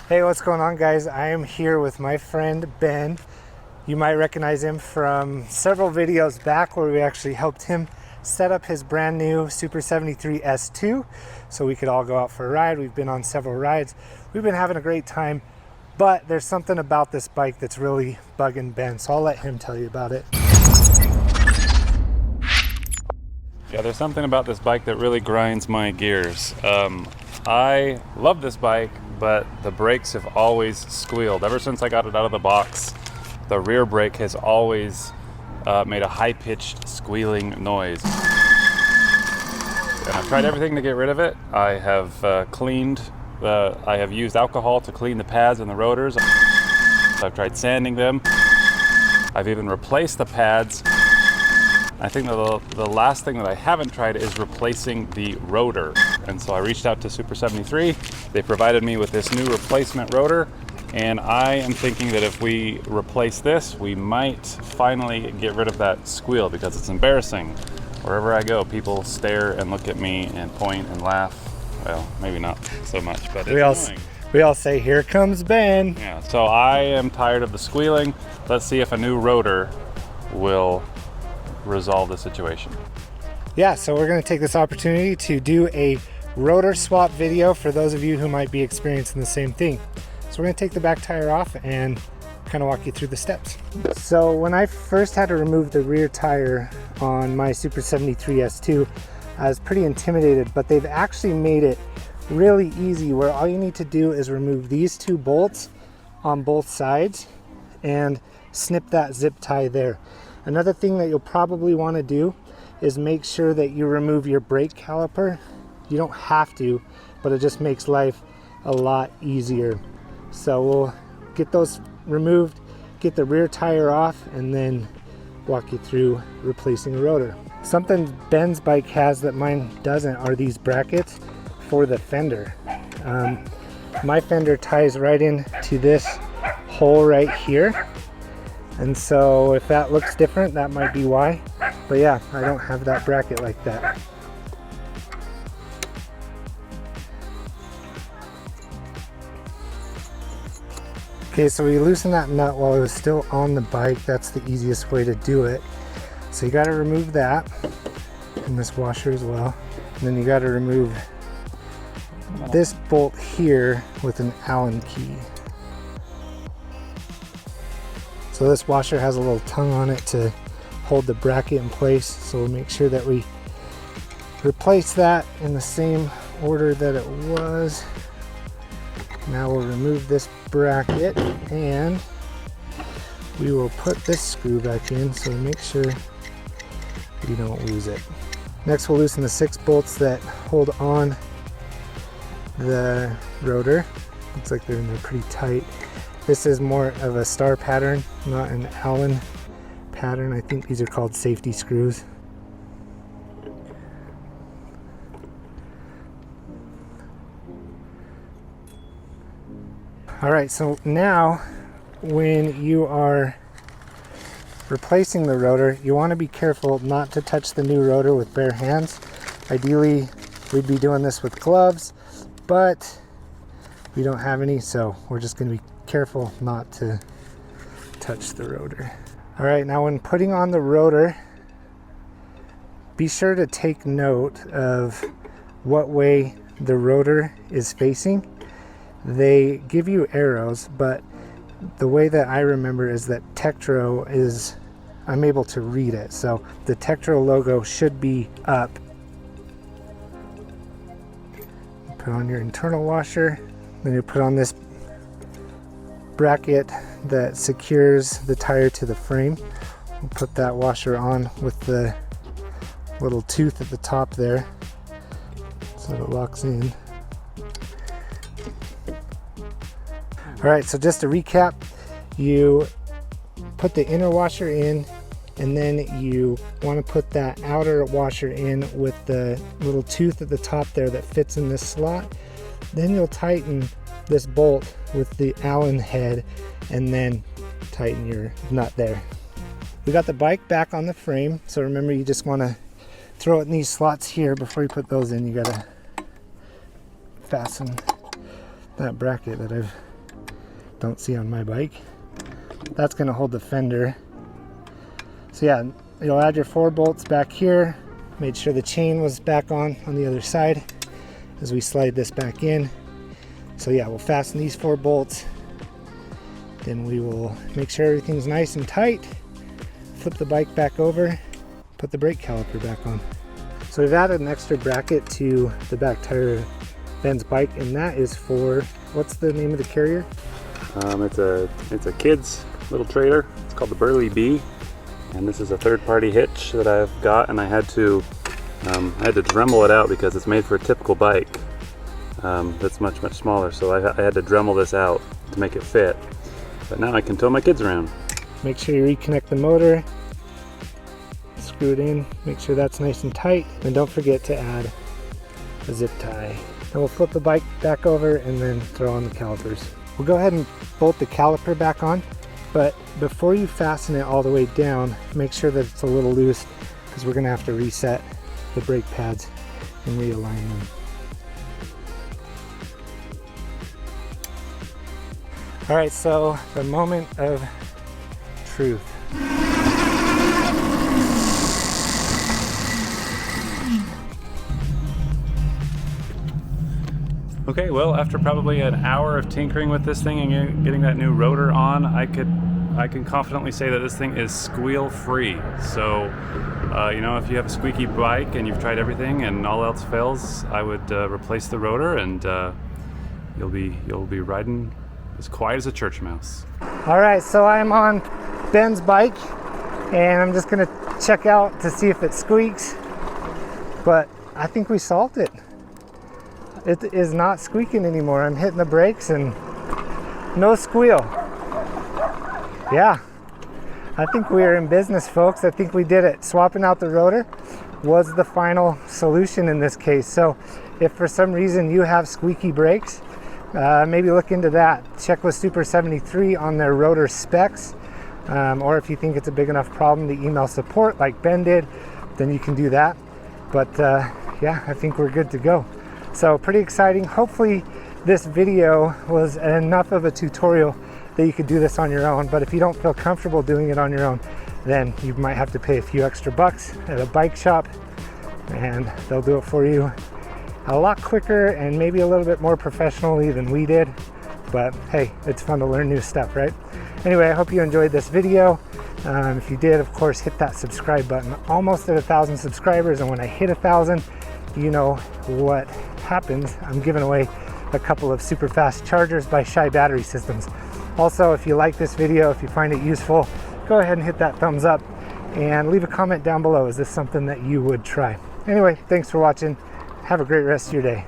Hey, what's going on, guys? I am here with my friend Ben. You might recognize him from several videos back where we actually helped him set up his brand new Super73 S2 so we could all go out for a ride. We've been on several rides. We've been having a great time, but there's something about this bike that's really bugging Ben, so I'll let him tell you about it. Yeah, there's something about this bike that really grinds my gears. I love this bike, but the brakes have always squealed. Ever since I got it out of the box, the rear brake has always made a high-pitched squealing noise. And I've tried everything to get rid of it. I have I have used alcohol to clean the pads and the rotors. I've tried sanding them. I've even replaced the pads. I think that the last thing that I haven't tried is replacing the rotor. And so I reached out to Super73. They provided me with this new replacement rotor. And I am thinking that if we replace this, we might finally get rid of that squeal, because it's embarrassing. Wherever I go, people stare and look at me and point and laugh. Well, maybe not so much, but it's annoying. We all say, "Here comes Ben." Yeah, so I am tired of the squealing. Let's see if a new rotor will resolve the situation. Yeah, so we're going to take this opportunity to do a rotor swap video for those of you who might be experiencing the same thing. So we're going to take the back tire off and kind of walk you through the steps. So when I first had to remove the rear tire on my Super73 S2, I was pretty intimidated, but they've actually made it really easy, where all you need to do is remove these two bolts on both sides and snip that zip tie there. Another thing that you'll probably want to do is make sure that you remove your brake caliper. You don't have to, but it just makes life a lot easier. So we'll get those removed, get the rear tire off, and then walk you through replacing a rotor. Something Ben's bike has that mine doesn't are these brackets for the fender. My fender ties right into this hole right here. And so if that looks different, that might be why. But yeah, I don't have that bracket like that. Okay, so we loosened that nut while it was still on the bike. That's the easiest way to do it. So you gotta remove that, and this washer as well. And then you gotta remove this bolt here with an Allen key. So this washer has a little tongue on it to hold the bracket in place. So we'll make sure that we replace that in the same order that it was. Now we'll remove this bracket and we will put this screw back in, so make sure you don't lose it. Next we'll loosen the 6 bolts that hold on the rotor. Looks like they're in there pretty tight. This is more of a star pattern, not an Allen pattern. I think these are called safety screws. All right, so now when you are replacing the rotor, you want to be careful not to touch the new rotor with bare hands. Ideally, we'd be doing this with gloves, but we don't have any, so we're just going to be careful not to touch the rotor. All right, now when putting on the rotor, be sure to take note of what way the rotor is facing. They give you arrows, but the way that I remember is that Tektro is, I'm able to read it. So the Tektro logo should be up. Put on your internal washer, then you put on this bracket that secures the tire to the frame. We'll put that washer on with the little tooth at the top there so that it locks in. All right, so just to recap, you put the inner washer in, and then you want to put that outer washer in with the little tooth at the top there that fits in this slot. Then you'll tighten this bolt with the Allen head and then tighten your nut there. We got the bike back on the frame, so remember you just want to throw it in these slots here. Before you put those in, you gotta fasten that bracket that I've don't see on my bike. That's going to hold the fender. So yeah, you'll add your 4 bolts back here. Made sure the chain was back on the other side as we slide this back in. So yeah, we'll fasten these 4 bolts. Then we will make sure everything's nice and tight. Flip the bike back over, put the brake caliper back on. So we've added an extra bracket to the back tire of Ben's bike, and that is for, what's the name of the carrier? It's a kid's little trailer. It's called the Burley Bee, and this is a third-party hitch that I've got, and I had to Dremel it out because it's made for a typical bike that's much smaller. So I had to Dremel this out to make it fit. But now I can tow my kids around. Make sure you reconnect the motor, screw it in, make sure that's nice and tight, and don't forget to add a zip tie. Then we'll flip the bike back over and then throw on the calipers. We'll go ahead and bolt the caliper back on, but before you fasten it all the way down, make sure that it's a little loose because we're gonna have to reset the brake pads and realign them. All right, so the moment of truth. Okay, well, after probably an hour of tinkering with this thing and getting that new rotor on, I can confidently say that this thing is squeal free. So, you know, if you have a squeaky bike and you've tried everything and all else fails, I would replace the rotor, and you'll be riding as quiet as a church mouse. All right, so I'm on Ben's bike and I'm just gonna check out to see if it squeaks, but I think we solved it. It is not squeaking anymore. I'm hitting the brakes and no squeal. Yeah, I think we are in business, folks. I think we did it. Swapping out the rotor was the final solution in this case. So if for some reason you have squeaky brakes, maybe look into that. Check with Super73 on their rotor specs, or if you think it's a big enough problem to email support like Ben did, then you can do that. But yeah, I think we're good to go. So pretty exciting. Hopefully this video was enough of a tutorial that you could do this on your own, but if you don't feel comfortable doing it on your own, then you might have to pay a few extra bucks at a bike shop and they'll do it for you a lot quicker and maybe a little bit more professionally than we did. But hey, it's fun to learn new stuff, right? Anyway, I hope you enjoyed this video. If you did, of course, hit that subscribe button. Almost at 1,000 subscribers, and when I hit 1,000, you know what happens. I'm giving away a couple of super fast chargers by Shy Battery Systems. Also, if you like this video, if you find it useful, go ahead and hit that thumbs up and leave a comment down below. Is this something that you would try? Anyway, thanks for watching. Have a great rest of your day.